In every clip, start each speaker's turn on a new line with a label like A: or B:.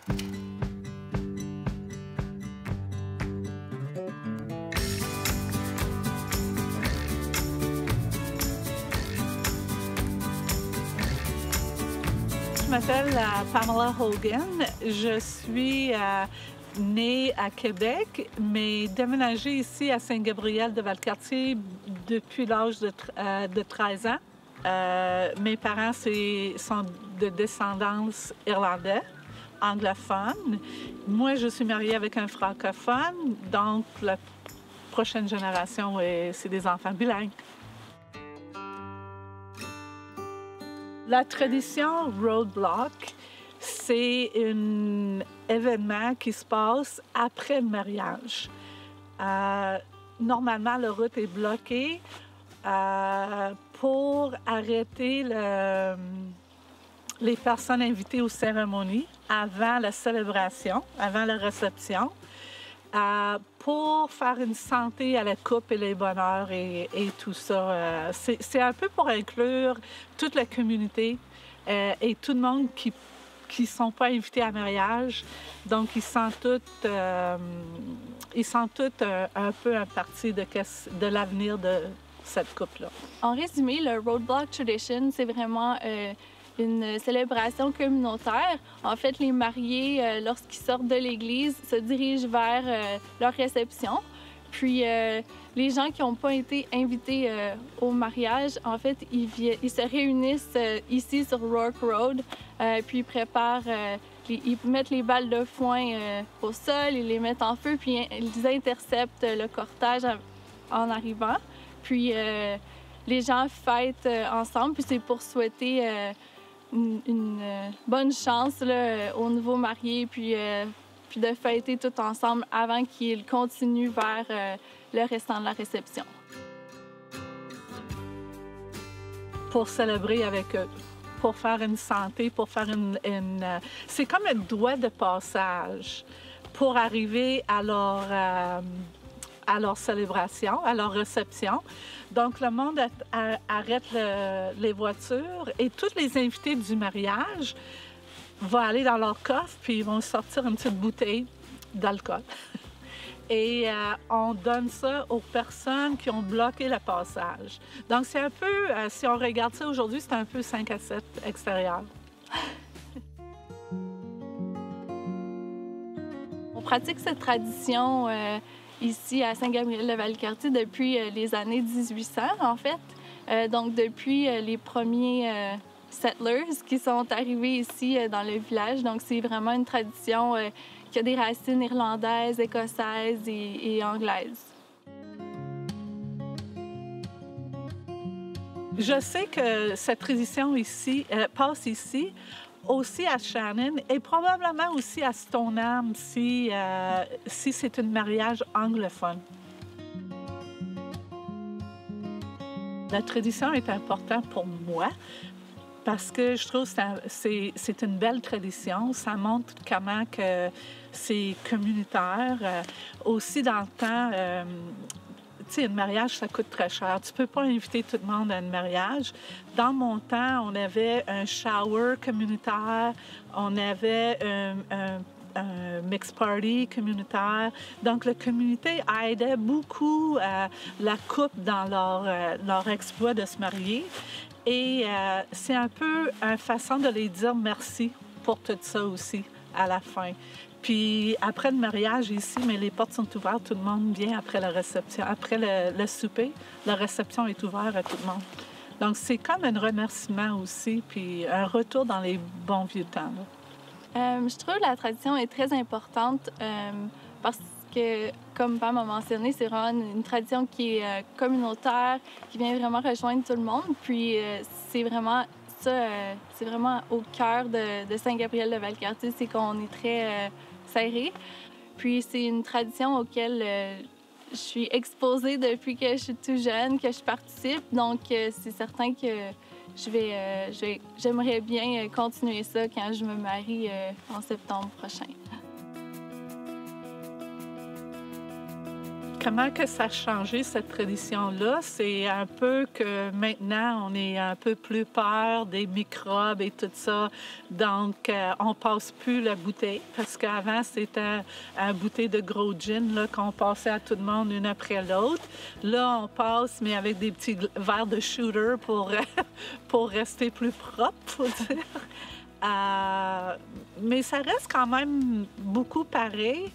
A: Je m'appelle Pamela Hogan. Je suis née à Québec, mais déménagée ici à Saint-Gabriel-de-Valcartier depuis l'âge de 13 ans. Mes parents sont de descendance irlandaise, anglophone. Moi, je suis mariée avec un francophone, donc la prochaine génération, c'est des enfants bilingues. La tradition Roadblock, c'est un événement qui se passe après le mariage. Normalement, la route est bloquée pour arrêter les personnes invitées aux cérémonies avant la célébration, avant la réception, pour faire une santé à la coupe et les bonheurs et tout ça. C'est un peu pour inclure toute la communauté et tout le monde qui ne sont pas invités à mariage. Donc, ils sentent tous un peu un parti de l'avenir de cette couple-là.
B: En résumé, le Roadblock Tradition, c'est vraiment une célébration communautaire. En fait, les mariés, lorsqu'ils sortent de l'église, se dirigent vers leur réception. Puis, les gens qui n'ont pas été invités au mariage, en fait, ils se réunissent ici sur Rourke Road, puis ils préparent, ils mettent les balles de foin au sol, ils les mettent en feu, puis ils interceptent le cortège en arrivant. Puis, les gens fêtent ensemble, puis c'est pour souhaiter une bonne chance là, aux nouveaux mariés, puis de fêter tout ensemble avant qu'ils continuent vers le restant de la réception.
A: Pour célébrer avec eux, pour faire une santé, pour faire c'est comme un doigt de passage pour arriver à leur célébration, à leur réception. Donc, le monde arrête les voitures et tous les invités du mariage vont aller dans leur coffre puis ils vont sortir une petite bouteille d'alcool. Et on donne ça aux personnes qui ont bloqué le passage. Donc, c'est un peu, si on regarde ça aujourd'hui, c'est un peu 5 à 7 extérieur.
B: On pratique cette tradition ici à Saint-Gabriel-de-Valcartier depuis les années 1800, en fait. Donc, depuis les premiers settlers qui sont arrivés ici dans le village. Donc, c'est vraiment une tradition qui a des racines irlandaises, écossaises et anglaises.
A: Je sais que cette tradition ici passe ici, aussi à Shannon et probablement aussi à Stoneham si c'est un mariage anglophone. La tradition est importante pour moi parce que je trouve que c'est une belle tradition. Ça montre comment que c'est communautaire. Aussi, dans le temps, tu sais, un mariage, ça coûte très cher. Tu peux pas inviter tout le monde à un mariage. Dans mon temps, on avait un shower communautaire, on avait un mixed party communautaire. Donc, la communauté aidait beaucoup la couple dans leur exploit de se marier. Et c'est un peu une façon de les dire merci pour tout ça aussi, à la fin. Puis après le mariage ici, mais les portes sont ouvertes, tout le monde vient après la réception. Après le souper, la réception est ouverte à tout le monde. Donc c'est comme un remerciement aussi, puis un retour dans les bons vieux temps.
B: Je trouve que la tradition est très importante parce que, comme Pam a mentionné, c'est vraiment une tradition qui est communautaire, qui vient vraiment rejoindre tout le monde. Puis c'est vraiment ça, c'est vraiment au cœur de Saint-Gabriel-de-Valcartier, c'est qu'on est très serré. Puis c'est une tradition auquel je suis exposée depuis que je suis tout jeune, que je participe. Donc c'est certain que j'aimerais bien continuer ça quand je me marie en septembre prochain.
A: comment que ça a changé, cette tradition-là? C'est un peu que maintenant, on est un peu plus peur des microbes et tout ça. Donc, on passe plus la bouteille. Parce qu'avant, c'était un bouteille de gros gin là, qu'on passait à tout le monde une après l'autre. Là, on passe, mais avec des petits verres de shooter pour rester plus propre, faut dire. Mais ça reste quand même beaucoup pareil.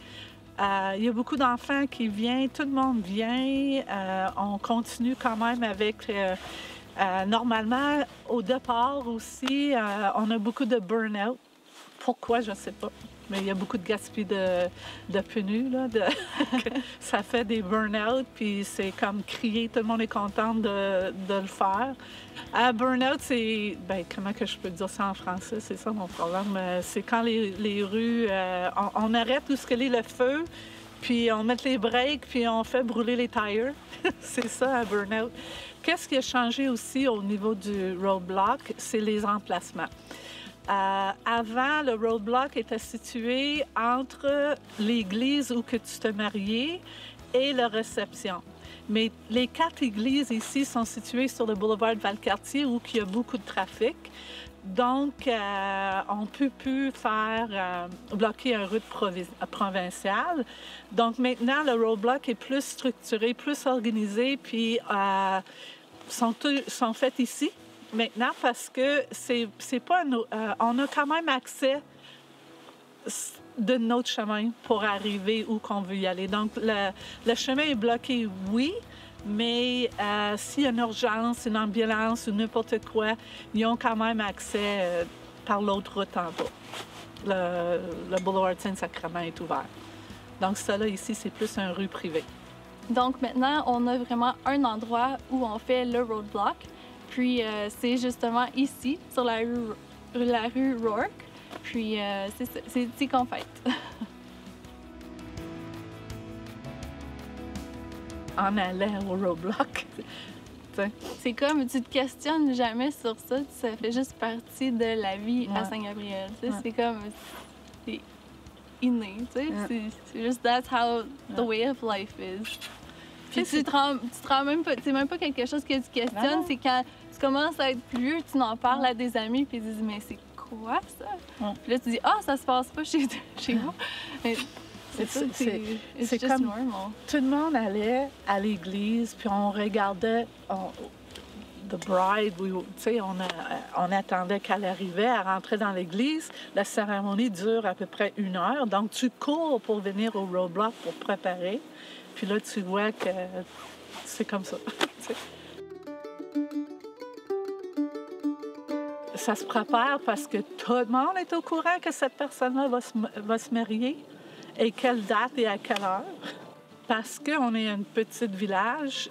A: Il y a beaucoup d'enfants qui viennent, tout le monde vient. On continue quand même avec... normalement, au départ aussi, on a beaucoup de burn-out. Pourquoi, je ne sais pas. Mais il y a beaucoup de gaspillage de pneus, là. Ça fait des burn-out, puis c'est comme crier, tout le monde est content de le faire. Burn-out, c'est... Bien, comment que je peux dire ça en français? C'est ça mon problème. C'est quand les rues... on arrête où est le feu, puis on met les breaks, puis on fait brûler les tires. C'est ça, un burn-out. Qu'est-ce qui a changé aussi au niveau du roadblock? C'est les emplacements. Avant, le roadblock était situé entre l'église où que tu te mariais et la réception. Mais les 4 églises ici sont situées sur le boulevard de Valcartier où il y a beaucoup de trafic. Donc, on ne peut plus bloquer une route provinciale. Donc, maintenant, le roadblock est plus structuré, plus organisé, puis sont faits ici. Maintenant, parce que c'est pas on a quand même accès de notre chemin pour arriver où qu'on veut y aller. Donc, le chemin est bloqué, oui, mais s'il y a une urgence, une ambulance ou n'importe quoi, ils ont quand même accès par l'autre route en bas. Le boulevard Saint-Sacrement est ouvert. Donc, ça là, ici, c'est plus une rue privée.
B: Donc, maintenant, on a vraiment un endroit où on fait le roadblock. Puis, c'est justement ici, sur la rue Rourke. Puis, c'est ici qu'on fête.
A: En allant au roadblock.
B: C'est comme, tu te questionnes jamais sur ça. Ça fait juste partie de la vie à Saint-Gabriel. Ouais. C'est comme, c'est inné, tu sais. Ouais. C'est juste, that's how the way of life is. Puis tu te rends même pas, c'est même pas quelque chose que tu questionnes, c'est quand tu commences à être plus vieux, tu en parles à des amis, puis ils disent, mais c'est quoi ça? Puis là, tu dis, ça se passe pas chez vous. C'est
A: comme
B: normal.
A: Tout le monde allait à l'église, puis on regardait The Bride, on attendait qu'elle arrivait, elle rentrait dans l'église. La cérémonie dure à peu près 1 heure, donc tu cours pour venir au roadblock pour préparer. Puis là, tu vois que c'est comme ça. Ça se prépare parce que tout le monde est au courant que cette personne-là va se marier et quelle date et à quelle heure. Parce qu'on est un petit village,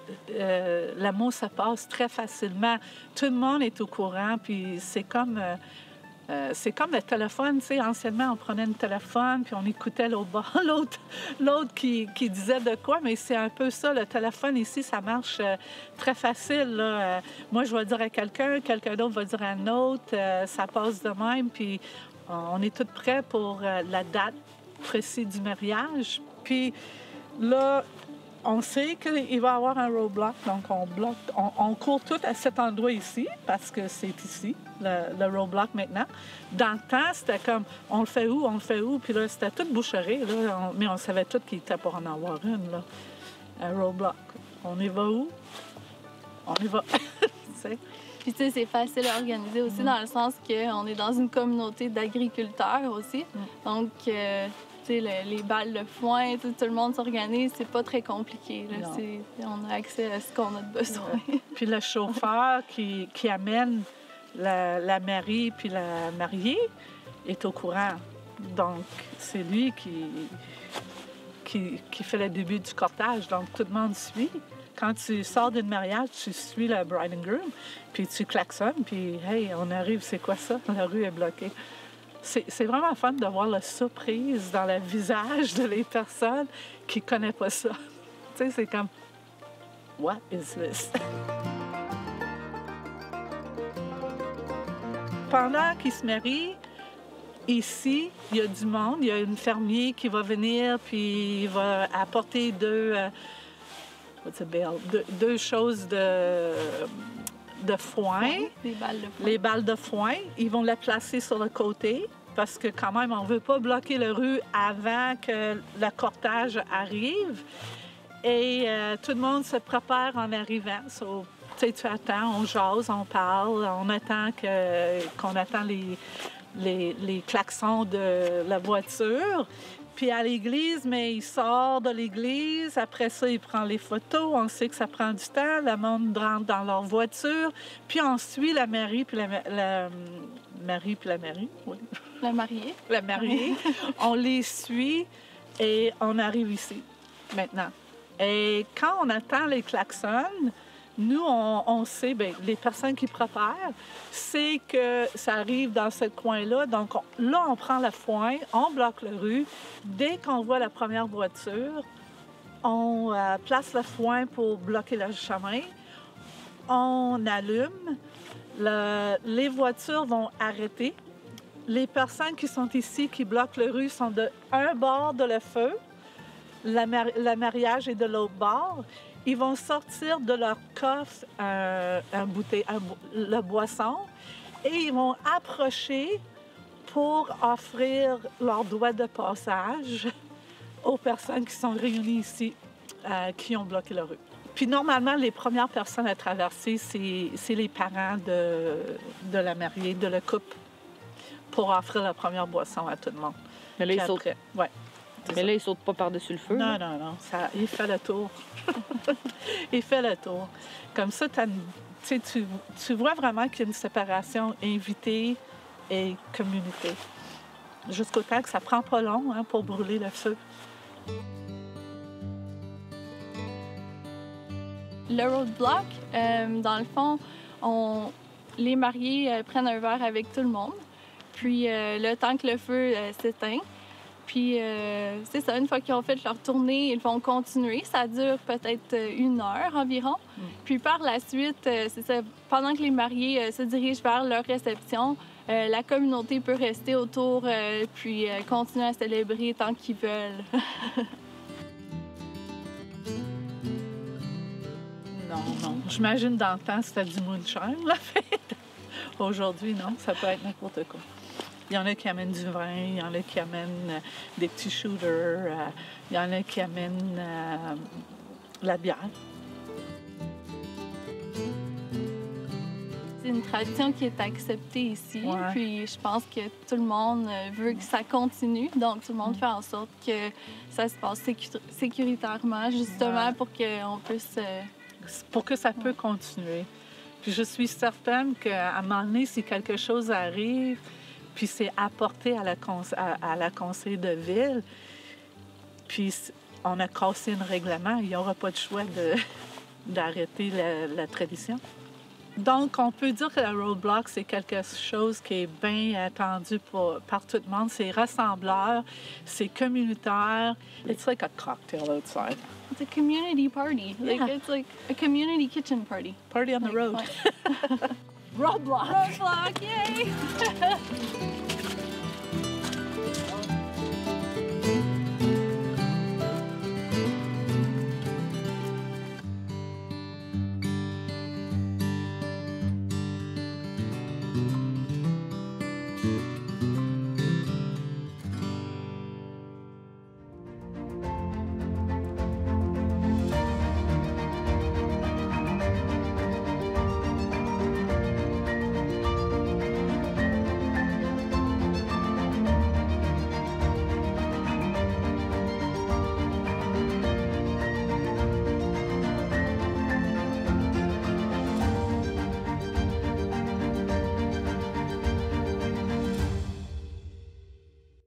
A: l'amour, ça passe très facilement. Tout le monde est au courant, puis c'est comme le téléphone, tu sais. Anciennement, on prenait un téléphone, puis on écoutait l'autre qui disait de quoi, mais c'est un peu ça. Le téléphone ici, ça marche très facile, là. Moi, je vais dire à quelqu'un d'autre va dire à un autre, ça passe de même, puis on est tous prêts pour la date précise du mariage. Puis là, on sait qu'il va y avoir un roadblock, donc on court tout à cet endroit ici, parce que c'est ici, le roadblock maintenant. Dans le temps, c'était comme, on le fait où? Puis là, c'était toute boucherie, là, mais on savait tout qu'il était pour en avoir une, là, un roadblock. On y va où? On y va, tu sais.
B: Puis, tu sais, c'est facile à organiser aussi dans le sens qu'on est dans une communauté d'agriculteurs aussi. Donc, les balles de foin, tout le monde s'organise, c'est pas très compliqué. Là. On a accès à ce qu'on a de besoin.
A: Puis le chauffeur qui amène la mariée puis la mariée est au courant. Donc, c'est lui qui fait le début du cortège. Donc, tout le monde suit. Quand tu sors d'un mariage, tu suis le bride and groom, puis tu klaxonnes, puis « Hey, on arrive, c'est quoi ça? La rue est bloquée. » C'est vraiment fun de voir la surprise dans le visage de les personnes qui ne connaissent pas ça. Tu sais, c'est comme « What is this? » Pendant qu'ils se marient, ici, il y a du monde. Il y a une fermier qui va venir, puis il va apporter what's a bale? Deux choses de foin.
B: Des balles de foin.
A: Les balles de foin, ils vont les placer sur le côté parce que quand même, on ne veut pas bloquer la rue avant que le cortège arrive. Et tout le monde se prépare en arrivant. So, tu attends, on jase, on parle, on attend qu'on attend les klaxons de la voiture. Puis à l'église, mais il sort de l'église. Après ça, il prend les photos. On sait que ça prend du temps. Le monde rentre dans leur voiture. Puis on suit la mariée puis la mariée, oui.
B: La mariée.
A: La mariée. On les suit et on arrive ici, maintenant. Et quand on attend les klaxons, nous, on sait, bien, les personnes qui préparent, c'est que ça arrive dans ce coin-là. Donc là, on prend le foin, on bloque la rue. Dès qu'on voit la première voiture, on place le foin pour bloquer le chemin. On allume. Les voitures vont arrêter. Les personnes qui sont ici, qui bloquent la rue, sont d'un bord de le feu. Le mariage est de l'autre bord. Ils vont sortir de leur coffre la boisson et ils vont approcher pour offrir leur droit de passage aux personnes qui sont réunies ici, qui ont bloqué la rue. Puis normalement, les premières personnes à traverser, c'est les parents de la mariée, de le couple, pour offrir la première boisson à tout le monde.
C: Mais là, ils sautent.
A: Ouais.
C: Mais là, ils sautent pas par-dessus le feu.
A: Non,
C: là.
A: non. Il fait le tour. Il fait le tour. Comme ça, tu vois vraiment qu'il y a une séparation invité et communauté. Jusqu'au temps que ça prend pas long pour brûler le feu.
B: Le roadblock, dans le fond, les mariés prennent un verre avec tout le monde. Puis le temps que le feu s'éteint. Puis c'est ça, une fois qu'ils ont fait leur tournée, ils vont continuer. Ça dure peut-être 1 heure environ. Puis par la suite, c'est ça, pendant que les mariés se dirigent vers leur réception, la communauté peut rester autour puis continuer à célébrer tant qu'ils veulent.
A: Non. J'imagine dans le temps, c'était du moonshine, la fête. Aujourd'hui, non, ça peut être n'importe quoi. Il y en a qui amènent du vin, il y en a qui amènent des petits shooters, il y en a qui amènent la bière.
B: C'est une tradition qui est acceptée ici,
A: Ouais.
B: puis je pense que tout le monde veut que ça continue. Donc, tout le monde fait en sorte que ça se passe sécuritairement, justement,
A: Ouais.
B: pour qu'on puisse...
A: Pour que ça peut continuer. Puis je suis certaine qu'à un moment donné, si quelque chose arrive, puis c'est apporté à la conseil de ville, puis on a cassé un règlement, il n'y aura pas de choix d'arrêter la tradition. Donc, on peut dire que le roadblock, c'est quelque chose qui est bien attendu par tout le monde. C'est rassembleur, c'est communautaire. It's like a cocktail outside.
B: It's a community party.
A: Yeah.
B: It's like a community kitchen party.
A: Party on the road.
B: Ouais.
A: Roadblock!
B: Roadblock, yay!